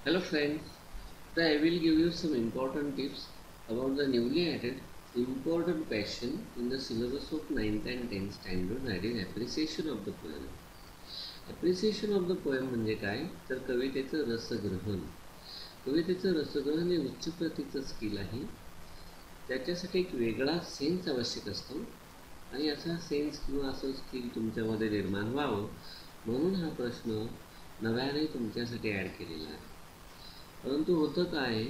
Hello friends, today I will give you some important tips about the newly added important question in the syllabus of 9th and 10th standard, that is appreciation of the poem. Appreciation of the poem म्हणजे काय तर कवितेचं रसग्रहण. कवितेचं रसग्रहण हे उच्च प्रतीचं skill आहे. त्याच्यासाठी एक वेगळा सेन्स आवश्यक असतो आणि असा सेन्स किंवा असं स्किल तुमच्यामध्ये निर्माण व्हावं म्हणून हा प्रश्न नव्याने तुमच्यासाठी ॲड केलेला आहे. परंतु होतं काय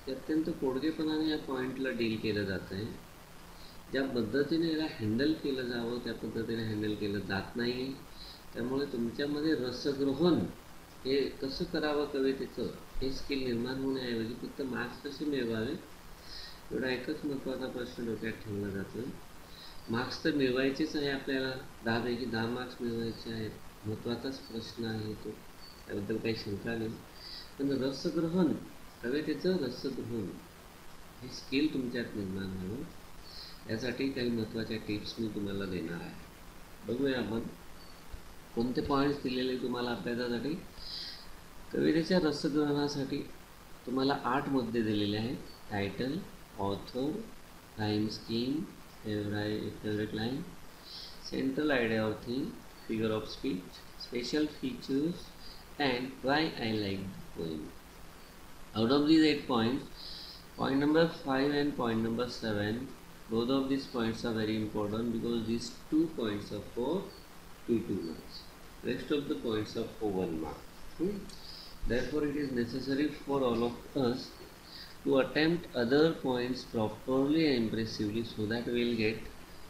की अत्यंत पोडगेपणाने या पॉईंटला डील केलं जातं आहे. ज्या पद्धतीने याला हँडल केलं जावं त्या पद्धतीने हँडल केलं जात नाही. त्यामुळे तुमच्यामध्ये रसग्रहण हे कसं करावं कवितेचं हे स्किल निर्माण होण्याऐवजी फक्त मार्क्स कसे मिळवावे एवढा एकच महत्त्वाचा प्रश्न डोक्यात ठेवला जातो. मार्क्स तर मिळवायचेच आहे, आपल्याला 10पैकी 10 मार्क्स मिळवायचे आहेत. महत्त्वाचाच प्रश्न आहे तो, त्याबद्दल काही शंका नाही. पण रसग्रहण, कवितेचं रसग्रहण हे स्किल तुमच्यात निर्माण व्हावं यासाठी काही महत्त्वाच्या टिप्स मी तुम्हाला देणार आहे. बघूया आपण कोणते पॉईंट्स दिलेले तुम्हाला अभ्यासासाठी. कवितेच्या रसग्रहणासाठी तुम्हाला 8 मुद्दे दिलेले आहेत. Title, author, rhyme scheme, favourite line, central idea or theme, figure of speech, special features, and why I like the poem. Out of these 8 points, point number 5 and point number 7, both of these points are very important because these 2 points are for 2 marks. Rest of the points are for 1 mark. Therefore, it is necessary for all of us to attempt other points properly and impressively so that we will get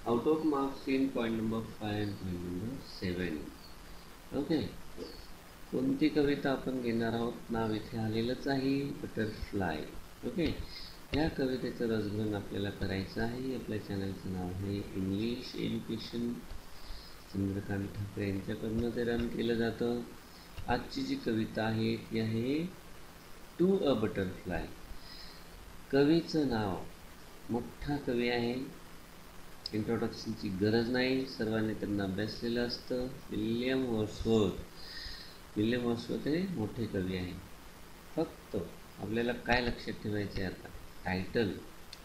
out of marks in point number 5 and point number 7. Okay, कोणती कविता आपण घेणार आहोत नाव इथे आलेलंच आहे, butterfly. Okay, या कवितेचं रसग्रहण आपल्याला करायचं आहे. आपल्या चॅनलचं नाव आहे इंग्लिश एज्युकेशन. चंद्रकांत ठाकरे यांच्याकडनं ते रन केलं जातं. आजची जी कविता आहे ती आहे टू अ बटरफ्लाय. कवीचं नाव, मोठा कवी आहे, इंट्रोडक्शनची गरज नाही, सर्वांनी त्यांना अभ्यासलेलं असतं. William Wordsworth. विल्यम वर्ड्सवर्थ हे मोठे कवी आहे. फक्त आपल्याला काय लक्षात ठेवायचं आहे आता, टायटल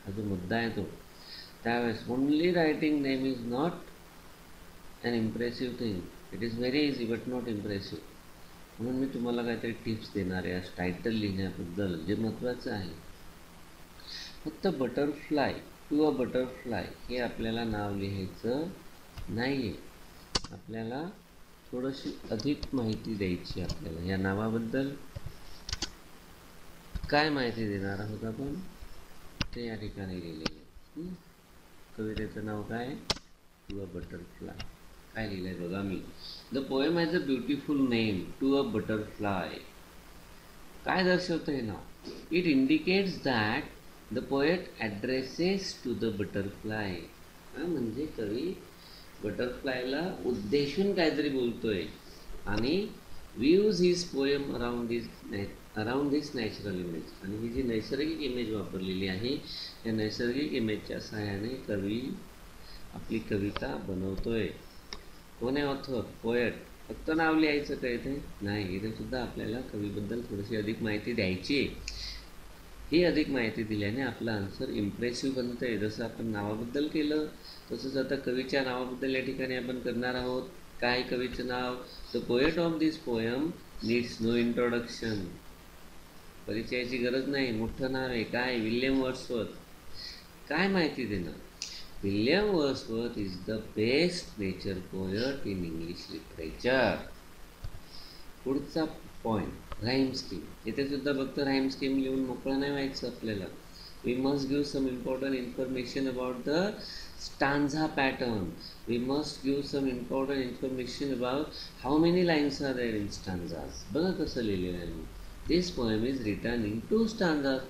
हा जो मुद्दा आहे तो, त्यावेळेस only writing name is not an impressive thing. It is very easy but not impressive. म्हणून मी तुम्हाला काहीतरी टिप्स देणार आहे आज टायटल लिहिण्याबद्दल, जे महत्त्वाचं आहे. फक्त बटरफ्लाय, टू अ बटरफ्लाय हे आपल्याला नाव लिहायचं नाही आहे. आपल्याला थोडीशी अधिक माहिती द्यायची. आपल्याला या नावाबद्दल काय माहिती देणार आहोत आपण ते या ठिकाणी लिहिलेलं आहे. कवितेचं नाव काय, टू अ बटरफ्लाय. काय लिहिलं आहे बघा मी. The poem has a beautiful name, to a butterfly. काय दर्शवतं हे नाव? It indicates that the poet addresses to the butterfly. म्हणजे कवी बटरफ्लायला उद्देशून काहीतरी बोलतोय आणि views his poem around this natural image. आणि ही जी नैसर्गिक इमेज वापरलेली आहे या नैसर्गिक इमेजच्या सहाय्याने कवी आपली कविता बनवतोय. कोण आहे ऑथर? पोएट. फक्त नाव लिहायचं का इथे? नाही, इथे सुद्धा आपल्याला कवीबद्दल थोडीशी अधिक माहिती द्यायची आहे. ही अधिक माहिती दिल्याने आपलं आन्सर इम्प्रेसिव्ह बनतं आहे. जसं आपण नावाबद्दल केलं तसंच आता कवीच्या नावाबद्दल या ठिकाणी आपण करणार आहोत. काय कवीचं नाव? The poet of this poem needs no introduction. परिचयाची गरज नाही, मोठं नाव आहे. काय? William Wordsworth. काय माहिती देणार? William Wordsworth is the best nature poet in English literature. पुढचा पॉईंट, राईम स्कीम. इथे सुद्धा फक्त राईम स्कीम लिहून मोकळं नाही व्हायचं आपल्याला. We must give some important information about the stanza pattern. We must give some important information about how many lines are there in stanzas. बघा कसं लिहिलेलं आहे मी. This poem is written in 2 stanzas.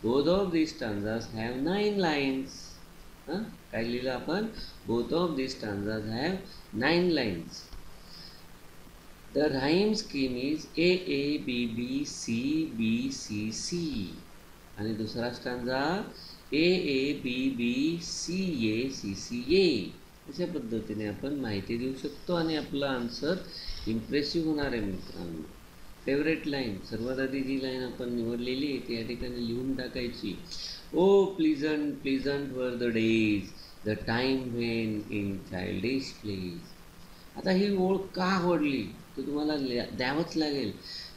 Both of this stanzas have 9 lines. काय लिहिलं आपण? Both of this stanzas have 9 lines. The rhyme scheme is A A B B C B C C. आणि दुसरा stanza A A B B C A C C A. अशा पद्धतीने आपण माहिती देऊ शकतो आणि आपला आन्सर इम्प्रेसिव्ह होणार आहे मित्रांनो. फेवरेट लाईन, सर्वात आधी जी लाईन आपण निवडलेली ती या ठिकाणी लिहून टाकायची. O pleasant pleasant were the days, the time when in childish plays. आता ही ओळ का आवडली ते तुम्हाला द्यावंच लागेल,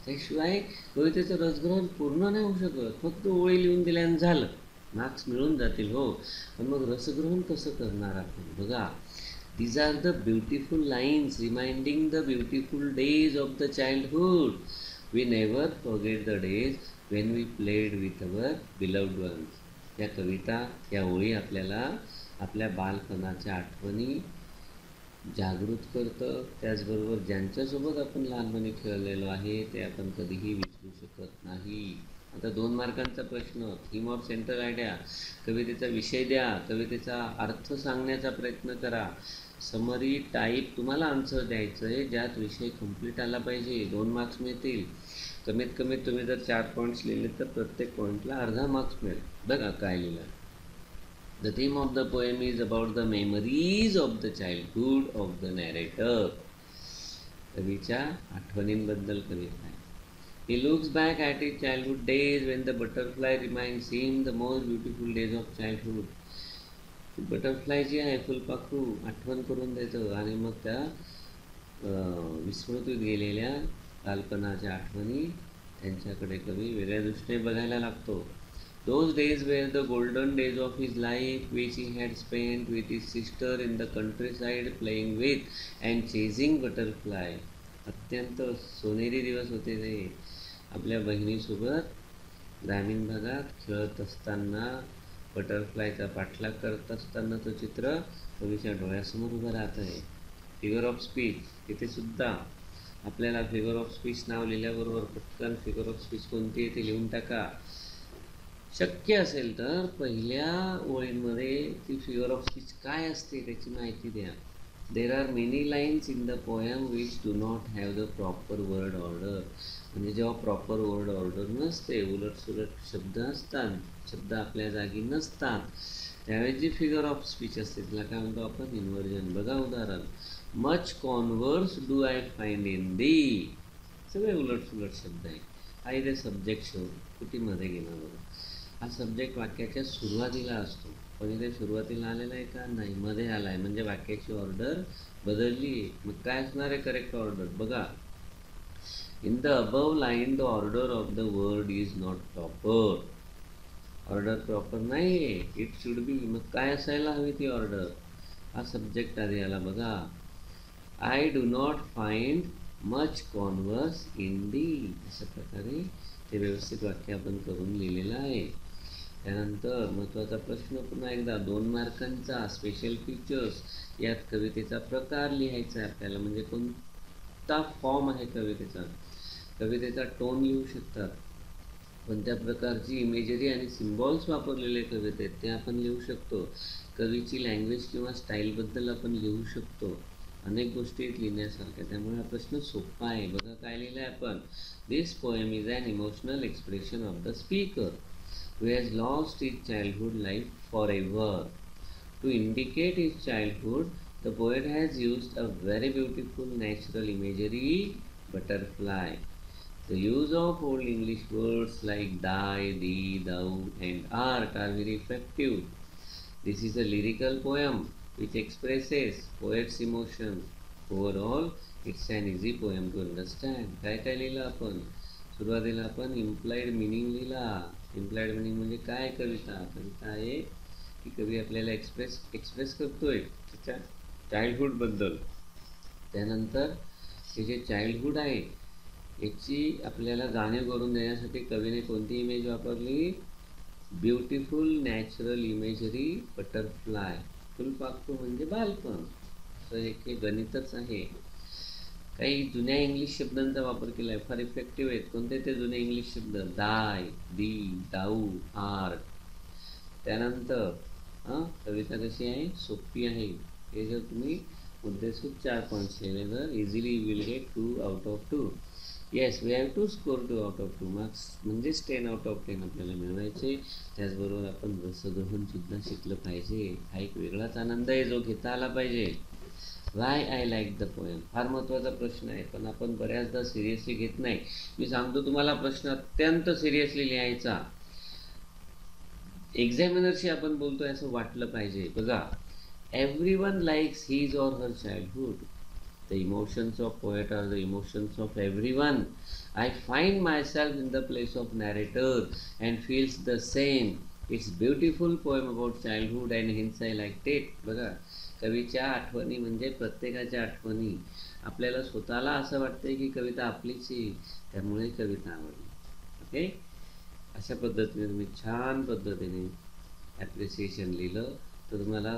त्याशिवाय कवितेचं रसग्रहण पूर्ण नाही होऊ शकत. फक्त ओळी लिहून दिल्यानं झालं, मार्क्स मिळून जातील हो, पण मग रसग्रहण कसं करणार आपण? बघा, these are the beautiful lines reminding the beautiful days of the childhood. We never forget the days when we played with our beloved ones. या कविता, या ओळी आपल्याला आपल्या बालपणाच्या आठवणी जागृत करतं. त्याचबरोबर ज्यांच्यासोबत आपण लहानपणी खेळलेलो आहे ते आपण कधीही विसरू शकत नाही. आता 2 मार्कांचा प्रश्न, थीम ऑफ सेंट्रल आयडिया, कवितेचा विषय द्या, कवितेचा अर्थ सांगण्याचा प्रयत्न करा. समरी टाईप तुम्हाला आन्सर द्यायचं आहे, ज्यात विषय कंप्लीट आला पाहिजे. 2 मार्क्स मिळतील. कमीत कमीत तुम्ही जर 4 पॉईंट्स लिहिले तर प्रत्येक पॉईंटला अर्धा मार्क्स मिळेल. बघा काय लिहिलं. The theme of the poem is about the memories of the childhood of the narrator. कवीच्या आठवणींबद्दल कविता आहे. He looks back at his childhood days when the butterfly reminds him the most beautiful days of childhood. Butterfly जी आहे, फुलपाखरू, आठवण करून देतं आणि मग त्या विस्मृतीत गेलेल्या बालपणाच्या आठवणी त्यांच्याकडे कवी वेगळ्या दृष्टीने बघायला लागतो. Those days were the golden days of his life, which he had spent with his sister in the countryside, playing with and chasing butterfly. अत्यंत सोनेरी दिवस होते ते. आपल्या बहिणीसोबत ग्रामीण भागात खेळत असताना, बटरफ्लायचा पाठलाग करत असतानाचं चित्र कवीच्या डोळ्यासमोर उभं राहत आहे. फिगर ऑफ स्पीच, तिथे सुद्धा आपल्याला फिगर ऑफ स्पीच नाव लिहिल्याबरोबर पटकन फिगर ऑफ स्पीच कोणती आहे ते लिहून टाका. शक्य असेल तर पहिल्या ओळींमध्ये ती फिगर ऑफ स्पीच काय असते त्याची माहिती द्या. There are many lines in the poem which do not have the proper word order. म्हणजे जेव्हा प्रॉपर वर्ड ऑर्डर नसते, उलटसुलट शब्द असतात, शब्द आपल्या जागी नसतात, त्यावेळेस जी फिगर ऑफ स्पीच असते तिला काय म्हणतो आपण? इन्व्हर्जन. बघा उदाहरण, much converse do I find in thee. सगळे उलटसुलट शब्द आहे. हा इथे सब्जेक्ट शो कुटीमध्ये गेला बघा. हा सब्जेक्ट वाक्याच्या सुरुवातीला असतो, पण इथे सुरुवातीला आलेला आहे का? नाही, मध्ये आला आहे, म्हणजे वाक्याची ऑर्डर बदलली आहे. मग काय असणार आहे करेक्ट ऑर्डर? बघा, in the above line the order of the word is not proper. Order proper नाही आहे, इट शुड बी. मग काय असायला हवी ती ऑर्डर? हा सब्जेक्ट आधी आला बघा. I do not find much converse in thee. अशा प्रकारे ते व्यवस्थित वाक्य आपण करून लिहिलेलं आहे. त्यानंतर महत्त्वाचा प्रश्न पुन्हा एकदा 2 मार्कांचा, स्पेशल फीचर्स. यात कवितेचा प्रकार लिहायचा आहे आपल्याला, म्हणजे कोणता फॉर्म आहे कवितेचा. कवितेचा टोन लिहू शकतात, कोणत्या प्रकारची इमेजरी आणि सिम्बॉल्स वापरलेले कवितेत ते आपण लिहू शकतो. कवीची लँग्वेज किंवा स्टाईलबद्दल आपण लिहू शकतो. अनेक गोष्टी लिहिण्यासारख्या, त्यामुळे हा प्रश्न सोपा आहे. बघा काय लिहिलं आहे आपण. This poem is an emotional expression of the speaker who has lost his childhood life forever. To indicate his childhood, the poet has used a very beautiful natural imagery, butterfly. The use of Old English words like thy, thee, thou, and art are very effective. This is a lyrical poem which expresses poet's emotions. Overall, it's an easy poem to understand. काय काय लिहिलं आपण? सुरुवातीला आपण implied meaning लिहिला. Implied meaning म्हणजे काय? कविता आहे की कवी आपल्याला एक्सप्रेस करतोय त्याच्या चाइल्डहुडबद्दल. त्यानंतर हे जे चाइल्डहुड आहे याची आपल्याला जाणीव करून देण्यासाठी कवीने कोणती इमेज वापरली? Beautiful natural imagery, butterfly. फुलपाखरू म्हणजे बालपण. असं एक हे गणितच आहे. काही जुन्या इंग्लिश शब्दांचा वापर केला आहे, फार इफेक्टिव्ह आहेत. कोणते ते जुने इंग्लिश शब्द? दाय, दी, दाऊ, आर्ट. त्यानंतर कविता कशी आहे? सोपी आहे. हे जर तुम्ही मुद्देसूद 4 पॉईंट्स लिहिले तर easily you will get 2 out of 2. Yes, we have to score 2 out of 2 marks, म्हणजेच 10 आउट ऑफ 10 आपल्याला मिळवायचे. त्याचबरोबर आपण रसग्रहणसुद्धा शिकलं पाहिजे. हा एक वेगळाच आनंद आहे जो घेता आला पाहिजे. Y I like the poem. फार महत्त्वाचा प्रश्न आहे, पण आपण बऱ्याचदा सिरियसली घेत नाही. मी सांगतो तुम्हाला, प्रश्न अत्यंत सिरियसली लिहायचा. एक्झामिनरशी आपण बोलतोय असं वाटलं पाहिजे. बघा, everyone likes his or her childhood. The emotions of poet are the emotions of everyone. I find myself in the place of narrator and feels the same. It's beautiful poem about childhood and hence I liked it. बघा, कवीच्या आठवणी म्हणजे प्रत्येकाच्या आठवणी. आपल्याला स्वतःला असं वाटतंय की कविता आपलीच आहे, त्यामुळे कविता आवडली. ओके, अशा पद्धतीने तुम्ही छान पद्धतीने ॲप्रिसिएशन लिहिलं तर तुम्हाला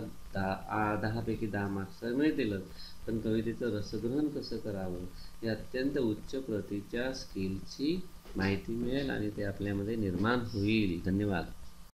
10पैकी 10 मार्क्स मिळतीलच. पण कवितेचं रसग्रहण कसं करावं, हे अत्यंत उच्च प्रतीच्या स्किलची माहिती मिळेल आणि ते आपल्यामध्ये निर्माण होईल. धन्यवाद.